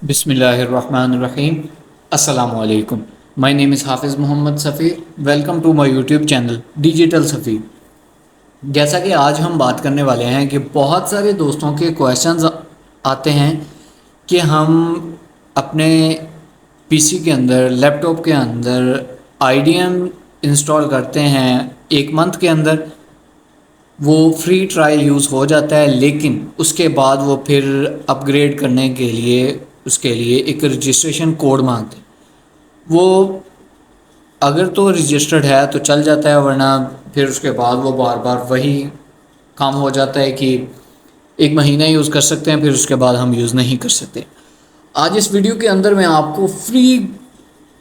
बिस्मिल्लाहिर्रहमानिर्रहीम। अस्सलामुअलैकुम। My name is Hafiz Mohammad Safeer. Welcome to my YouTube channel digital Safeer. जैसा कि आज हम बात करने वाले हैं कि बहुत सारे दोस्तों के क्वेश्चंस आते हैं कि हम अपने पीसी के अंदर, लैपटॉप के अंदर आईडीएम इंस्टॉल करते हैं, एक मंथ के अंदर वो फ्री ट्रायल यूज़ हो जाता है, लेकिन उसके बाद वो फिर अपग्रेड करने के लिए उसके लिए एक रजिस्ट्रेशन कोड मांगते हैं। वो अगर तो रजिस्टर्ड है तो चल जाता है, वरना फिर उसके बाद वो बार बार वही काम हो जाता है कि एक महीना यूज़ कर सकते हैं, फिर उसके बाद हम यूज़ नहीं कर सकते। आज इस वीडियो के अंदर मैं आपको फ्री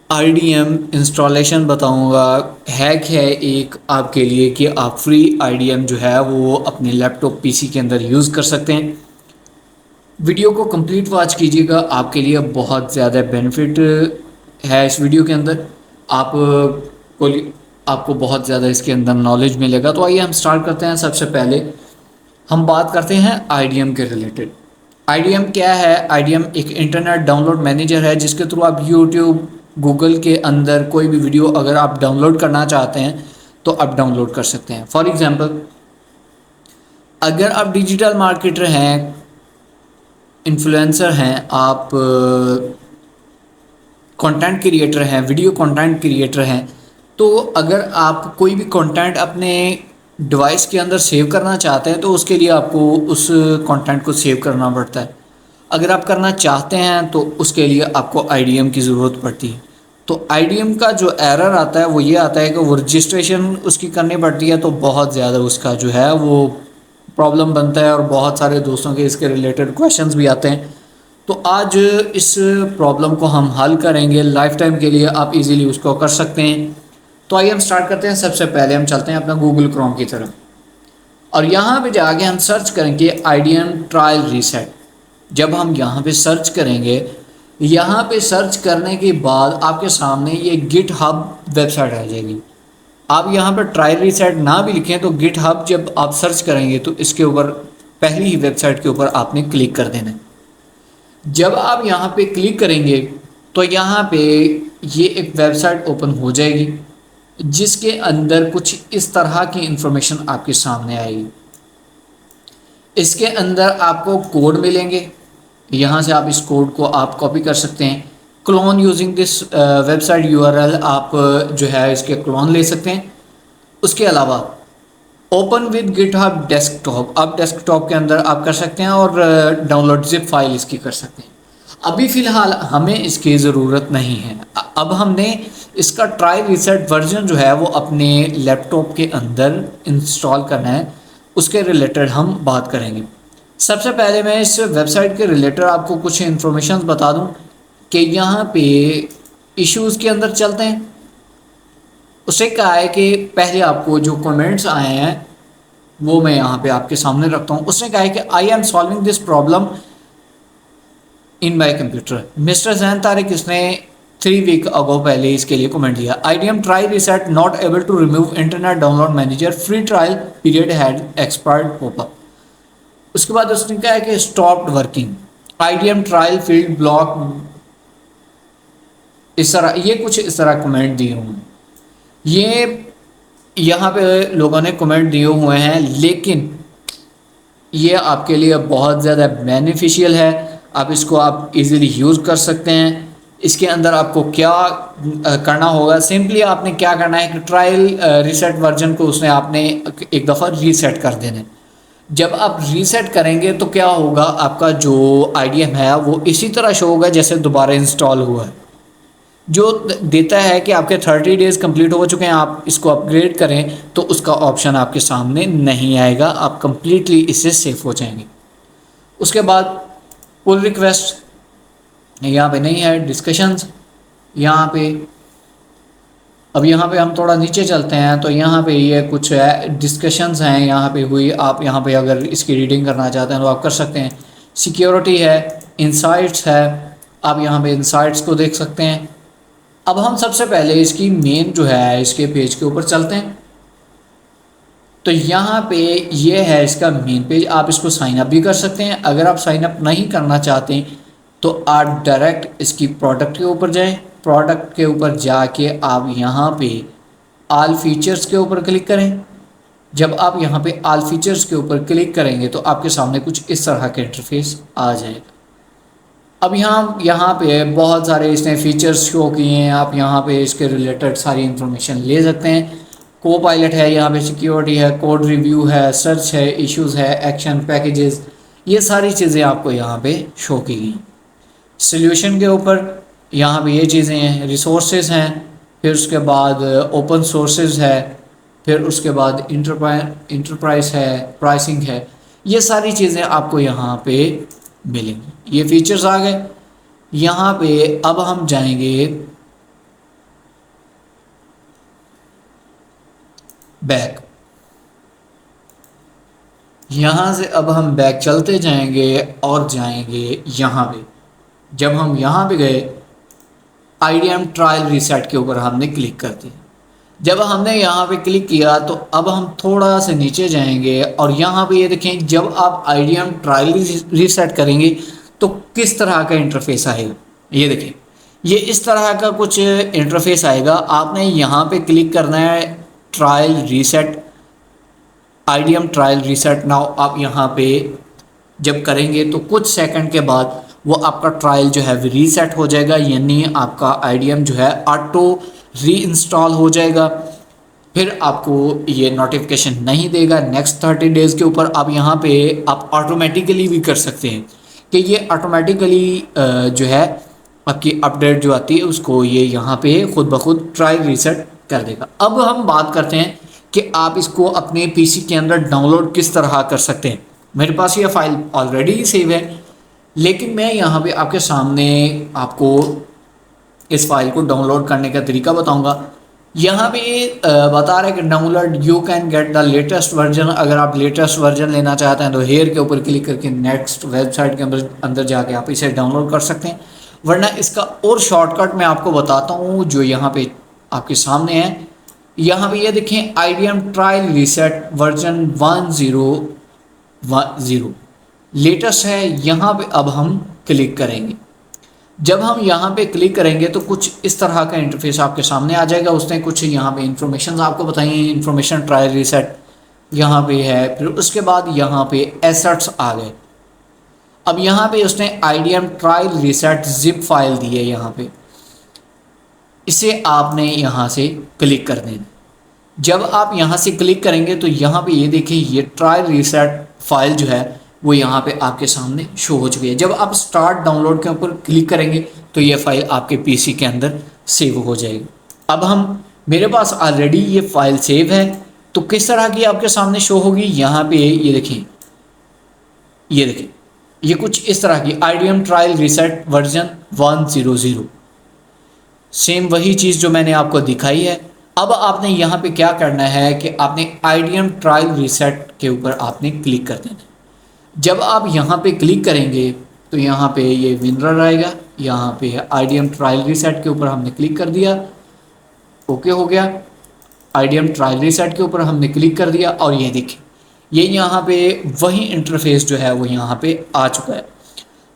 आईडीएम इंस्टॉलेशन बताऊंगा। हैक है एक आपके लिए कि आप फ्री आईडीएम जो है वो अपने लैपटॉप पीसी के अंदर यूज़ कर सकते हैं। वीडियो को कंप्लीट वॉच कीजिएगा, आपके लिए बहुत ज़्यादा बेनिफिट है इस वीडियो के अंदर। आप को आपको बहुत ज़्यादा इसके अंदर नॉलेज मिलेगा। तो आइए हम स्टार्ट करते हैं। सबसे पहले हम बात करते हैं आईडीएम के रिलेटेड। आईडीएम क्या है? आईडीएम एक इंटरनेट डाउनलोड मैनेजर है जिसके थ्रू आप यूट्यूब, गूगल के अंदर कोई भी वीडियो अगर आप डाउनलोड करना चाहते हैं तो आप डाउनलोड कर सकते हैं। फॉर एग्जांपल, अगर आप डिजिटल मार्केटर हैं, इन्फ्लुएंसर हैं, आप कंटेंट क्रिएटर हैं, वीडियो कंटेंट क्रिएटर हैं, तो अगर आप कोई भी कंटेंट अपने डिवाइस के अंदर सेव करना चाहते हैं तो उसके लिए आपको उस कंटेंट को सेव करना पड़ता है। अगर आप करना चाहते हैं तो उसके लिए आपको आईडीएम की ज़रूरत पड़ती है। तो आईडीएम का जो एरर आता है वो ये आता है कि वो रजिस्ट्रेशन उसकी करनी पड़ती है, तो बहुत ज़्यादा उसका जो है वो प्रॉब्लम बनता है और बहुत सारे दोस्तों के इसके रिलेटेड क्वेश्चंस भी आते हैं। तो आज इस प्रॉब्लम को हम हल करेंगे, लाइफ टाइम के लिए आप इजीली उसको कर सकते हैं। तो आइए हम स्टार्ट करते हैं। सबसे पहले हम चलते हैं अपना गूगल क्रोम की तरफ और यहाँ पे जाके हम सर्च करेंगे आईडीएम ट्रायल रीसेट। जब हम यहाँ पे सर्च करेंगे, यहाँ पे सर्च करने के बाद आपके सामने ये गिटहब वेबसाइट आ जाएगी। आप यहाँ पर ट्रायल रीसेट ना भी लिखें तो गिटहब जब आप सर्च करेंगे तो इसके ऊपर पहली ही वेबसाइट के ऊपर आपने क्लिक कर देना है। जब आप यहाँ पे क्लिक करेंगे तो यहाँ पे ये एक वेबसाइट ओपन हो जाएगी जिसके अंदर कुछ इस तरह की इंफॉर्मेशन आपके सामने आएगी। इसके अंदर आपको कोड मिलेंगे, यहाँ से आप इस कोड को आप कॉपी कर सकते हैं। Clone using this website URL, आप जो है इसके क्लोन ले सकते हैं। उसके अलावा ओपन विद गिटहब डेस्कटॉप, आप डेस्कटॉप के अंदर आप कर सकते हैं और डाउनलोड जिप फाइल इसकी कर सकते हैं। अभी फ़िलहाल हमें इसकी ज़रूरत नहीं है। अब हमने इसका ट्रायल रीसेट वर्जन जो है वो अपने लैपटॉप के अंदर इंस्टॉल करना है, उसके रिलेटेड हम बात करेंगे। सबसे पहले मैं इस वेबसाइट के रिलेटेड आपको कुछ इन्फॉर्मेशन बता दूं कि यहाँ पे इश्यूज़ के अंदर चलते हैं। उससे कहा है कि पहले आपको जो कमेंट्स आए हैं वो मैं यहाँ पे आपके सामने रखता हूँ। उसने कहा है कि I am solving this problem in my computer. Mister Jain Tariq, इसने 3 वीक अगो पहले इसके लिए कमेंट दिया। IDM try reset not able to remove internet download manager, free trial period had expired popup. उसके बाद उसने कहा है कि stopped working, IDM trial field block. इस तरह ये कुछ इस तरह कमेंट दिए हुए हैं। ये यहाँ पे लोगों ने कमेंट दिए हुए हैं, लेकिन ये आपके लिए बहुत ज़्यादा बेनिफिशियल है। आप इसको आप इजीली यूज़ कर सकते हैं। इसके अंदर आपको क्या करना होगा, सिंपली आपने क्या करना है कि ट्रायल रीसेट वर्जन को उसने आपने एक दफ़ा रीसेट कर देना है। जब आप रीसेट करेंगे तो क्या होगा, आपका जो आईडीएम है वो इसी तरह शो होगा जैसे दोबारा इंस्टॉल हुआ है, जो देता है कि आपके 30 डेज़ कंप्लीट हो चुके हैं, आप इसको अपग्रेड करें तो उसका ऑप्शन आपके सामने नहीं आएगा, आप कंप्लीटली इससे सेफ हो जाएंगे। उसके बाद पुल रिक्वेस्ट यहाँ पे नहीं है, डिस्कशंस यहाँ पे। अब यहाँ पे हम थोड़ा नीचे चलते हैं तो यहाँ पे ये कुछ है डिस्कशंस हैं यहाँ पे हुई। आप यहाँ पे अगर इसकी रीडिंग करना चाहते हैं तो आप कर सकते हैं। सिक्योरिटी है, इंसाइट्स है, आप यहाँ पे इंसाइट्स को देख सकते हैं। अब हम सबसे पहले इसकी मेन जो है इसके पेज के ऊपर चलते हैं। तो यहाँ पे ये है इसका मेन पेज, आप इसको साइन अप भी कर सकते हैं। अगर आप साइन अप नहीं करना चाहते तो आप डायरेक्ट इसकी प्रोडक्ट के ऊपर जाएं, प्रोडक्ट के ऊपर जाके आप यहाँ पे ऑल फीचर्स के ऊपर क्लिक करें। जब आप यहाँ पे ऑल फीचर्स के ऊपर क्लिक करेंगे तो आपके सामने कुछ इस तरह का इंटरफेस आ जाएगा। अब यहाँ पे बहुत सारे इसने फीचर्स शो किए हैं, आप यहाँ पे इसके रिलेटेड सारी इंफॉर्मेशन ले सकते हैं। को पायलट है, यहाँ पे सिक्योरिटी है, कोड रिव्यू है, सर्च है, इश्यूज़ है, एक्शन पैकेजेस, ये सारी चीज़ें आपको यहाँ पे शो की गई। सॉल्यूशन के ऊपर यहाँ पे ये चीज़ें हैं, रिसोर्सेज हैं, फिर उसके बाद ओपन सोर्सेज है, फिर उसके बाद इंटरप्राइज है, प्राइसिंग है, ये सारी चीज़ें आपको यहाँ पे मिलेंगी। ये फीचर्स आ गए। यहाँ पे अब हम जाएंगे बैक। यहाँ से अब हम बैक चलते जाएंगे और जाएंगे यहाँ पे। जब हम यहाँ पे गए, IDM ट्रायल रीसेट के ऊपर हमने क्लिक कर दिया। जब हमने यहाँ पे क्लिक किया तो अब हम थोड़ा सा नीचे जाएंगे और यहाँ पे ये देखें, जब आप IDM ट्रायल रीसेट करेंगे तो किस तरह का इंटरफेस आएगा। ये देखें, ये इस तरह का कुछ इंटरफेस आएगा। आपने यहाँ पे क्लिक करना है trial reset, IDM trial reset now. आप यहाँ पे जब करेंगे तो कुछ सेकंड के बाद वो आपका ट्रायल जो है रीसेट हो जाएगा, यानी आपका IDM जो है ऑटो री इंस्टॉल हो जाएगा। फिर आपको ये नोटिफिकेशन नहीं देगा नेक्स्ट 30 डेज़ के ऊपर। आप यहाँ पे आप ऑटोमेटिकली भी कर सकते हैं कि ये ऑटोमेटिकली जो है आपकी अपडेट जो आती है उसको ये यहाँ पे खुद ब खुद ट्रायल रीसेट कर देगा। अब हम बात करते हैं कि आप इसको अपने पीसी के अंदर डाउनलोड किस तरह कर सकते हैं। मेरे पास ये फाइल ऑलरेडी सेव है, लेकिन मैं यहाँ पे आपके सामने आपको इस फाइल को डाउनलोड करने का तरीका बताऊंगा। यहाँ पे बता रहा है कि download you can get the latest version. अगर आप लेटेस्ट वर्जन लेना चाहते हैं तो हेयर के ऊपर क्लिक करके नेक्स्ट वेबसाइट के अंदर जाके आप इसे डाउनलोड कर सकते हैं, वरना इसका और शॉर्टकट मैं आपको बताता हूँ जो यहाँ पे आपके सामने है। यहाँ पे ये देखें IDM trial reset version 1010 latest है। यहाँ पे अब हम क्लिक करेंगे। जब हम यहाँ पे क्लिक करेंगे तो कुछ इस तरह का इंटरफेस आपके सामने आ जाएगा। उसने कुछ यहाँ पे इंफॉर्मेशन आपको बताई है, इंफॉर्मेशन ट्रायल रीसेट यहाँ पे है। फिर उसके बाद यहाँ पे एसेट्स आ गए। अब यहाँ पे उसने IDM trial reset zip file दी है, यहाँ पे इसे आपने यहाँ से क्लिक कर देना। जब आप यहाँ से क्लिक करेंगे तो यहाँ पे ये देखिए, ये ट्रायल रीसेट फाइल जो है वो यहाँ पे आपके सामने शो हो चुकी है। जब आप स्टार्ट डाउनलोड के ऊपर क्लिक करेंगे तो ये फाइल आपके पीसी के अंदर सेव हो जाएगी। अब मेरे पास ऑलरेडी ये फाइल सेव है, तो किस तरह की आपके सामने शो होगी। यहाँ पे ये देखिए, ये कुछ इस तरह की IDM trial reset version 100, same वही चीज़ जो मैंने आपको दिखाई है। अब आपने यहाँ पे क्या करना है कि आपने IDM ट्रायल रीसेट के ऊपर आपने क्लिक कर देना है। जब आप यहाँ पे क्लिक करेंगे तो यहाँ पे ये विनर आएगा। यहाँ पे IDM ट्रायल रीसेट के ऊपर हमने क्लिक कर दिया, ओके हो गया। IDM ट्रायल रीसेट के ऊपर हमने क्लिक कर दिया और ये देखिए, ये यहाँ पे वही इंटरफेस जो है वो यहाँ पे आ चुका है।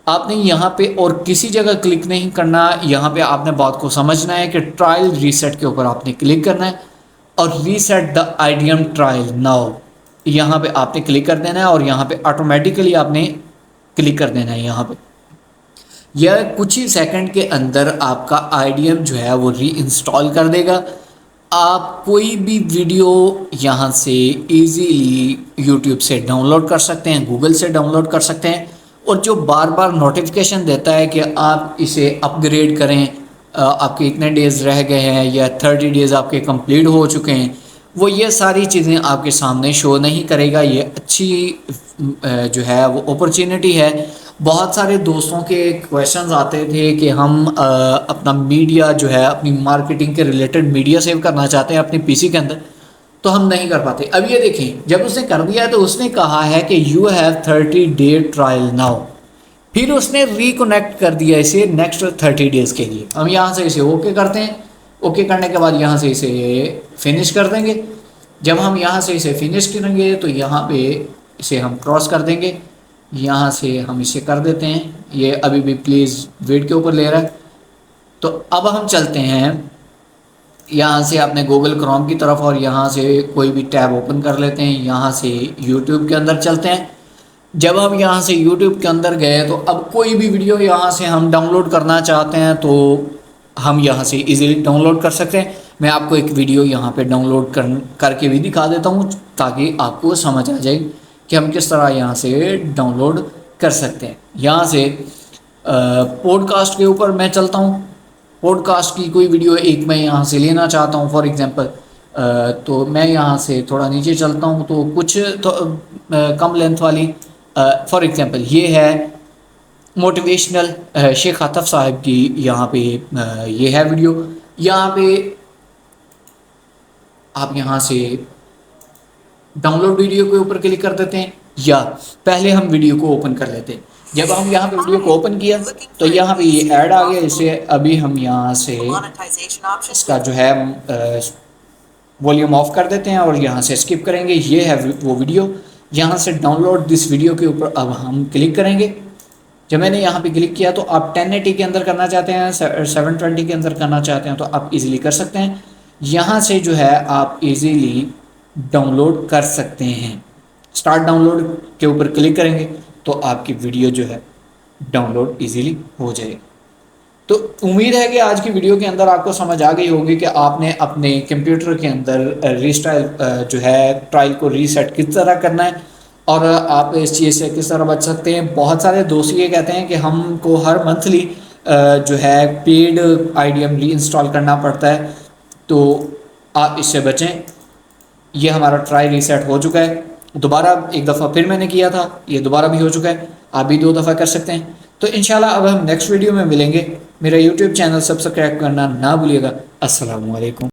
आपने यहाँ पे और किसी जगह क्लिक नहीं करना। यहाँ पे आपने बात को समझना है कि ट्रायल रीसेट के ऊपर आपने क्लिक करना है और reset the IDM trial now, यहाँ पे आपने क्लिक कर देना है और यहाँ पे ऑटोमेटिकली आपने क्लिक कर देना है। यहाँ पे यह कुछ ही सेकंड के अंदर आपका IDM जो है वो री इंस्टॉल कर देगा। आप कोई भी वीडियो यहाँ से इजीली YouTube से डाउनलोड कर सकते हैं, गूगल से डाउनलोड कर सकते हैं। और जो बार बार नोटिफिकेशन देता है कि आप इसे अपग्रेड करें, आपके इतने डेज़ रह गए हैं या 30 डेज़ आपके कंप्लीट हो चुके हैं, वो ये सारी चीज़ें आपके सामने शो नहीं करेगा। ये अच्छी जो है वो अपॉर्चुनिटी है। बहुत सारे दोस्तों के क्वेश्चंस आते थे कि हम अपना मीडिया जो है, अपनी मार्केटिंग के रिलेटेड मीडिया सेव करना चाहते हैं अपने पीसी के अंदर, तो हम नहीं कर पाते। अब ये देखें, जब उसने कर दिया है तो उसने कहा है कि you have 30 day trial now. फिर उसने रिकनेक्ट कर दिया इसे नेक्स्ट 30 डेज़ के लिए। हम यहाँ से इसे ओके करते हैं। ओके करने के बाद यहाँ से इसे फिनिश कर देंगे। जब हम यहाँ से इसे फिनिश करेंगे तो यहाँ पे इसे हम क्रॉस कर देंगे। यहाँ से हम इसे कर देते हैं ये अभी भी प्लीज़ वेट के ऊपर ले रहा है। तो अब हम चलते हैं यहाँ से अपने गूगल क्रोम की तरफ और यहाँ से कोई भी टैब ओपन कर लेते हैं। यहाँ से यूट्यूब के अंदर चलते हैं। जब हम यहाँ से यूट्यूब के अंदर गए तो अब कोई भी वीडियो यहाँ से हम डाउनलोड करना चाहते हैं तो हम यहाँ से इजीली डाउनलोड कर सकते हैं। मैं आपको एक वीडियो यहाँ पे डाउनलोड करके भी दिखा देता हूँ ताकि आपको समझ आ जाए कि हम किस तरह यहाँ से डाउनलोड कर सकते हैं। यहाँ से पॉडकास्ट के ऊपर मैं चलता हूँ। पॉडकास्ट की कोई वीडियो एक मैं यहाँ से लेना चाहता हूँ फॉर एग्ज़ाम्पल, तो मैं यहाँ से थोड़ा नीचे चलता हूँ तो कुछ तो कम लेंथ वाली, फॉर एग्ज़ाम्पल ये है मोटिवेशनल शेख आतफ साहब की, यहाँ पे ये है वीडियो। यहाँ पे आप यहाँ से डाउनलोड वीडियो के ऊपर क्लिक कर देते हैं या पहले हम वीडियो को ओपन कर लेते हैं। जब हम यहाँ पे वीडियो को ओपन किया तो यहाँ पे ये ऐड आ गया। इसे अभी हम यहाँ से इसका जो है वॉल्यूम ऑफ कर देते हैं और यहाँ से स्किप करेंगे। ये है वो वीडियो। यहाँ से डाउनलोड दिस वीडियो के ऊपर अब हम क्लिक करेंगे। जब मैंने यहाँ पे क्लिक किया तो आप 1080 के अंदर करना चाहते हैं, 720 के अंदर करना चाहते हैं तो आप इजीली कर सकते हैं। यहाँ से जो है आप इजीली डाउनलोड कर सकते हैं। स्टार्ट डाउनलोड के ऊपर क्लिक करेंगे तो आपकी वीडियो जो है डाउनलोड इजीली हो जाएगी। तो उम्मीद है कि आज की वीडियो के अंदर आपको समझ आ गई होगी कि आपने अपने कंप्यूटर के अंदर रीस्टाइल जो है ट्रायल को रीसेट किस तरह करना है और आप इस चीज़ से किस तरह बच सकते हैं। बहुत सारे दोस्त ये कहते हैं कि हमको हर मंथली जो है पेड आईडीएम री इंस्टॉल करना पड़ता है, तो आप इससे बचें। ये हमारा ट्राई रीसेट हो चुका है। दोबारा एक दफ़ा फिर मैंने किया था, ये दोबारा भी हो चुका है। आप भी 2 दफ़ा कर सकते हैं। तो इंशाल्लाह अब हम नेक्स्ट वीडियो में मिलेंगे। मेरा यूट्यूब चैनल सब्सक्राइब करना ना भूलिएगा। अस्सलामु अलैकुम।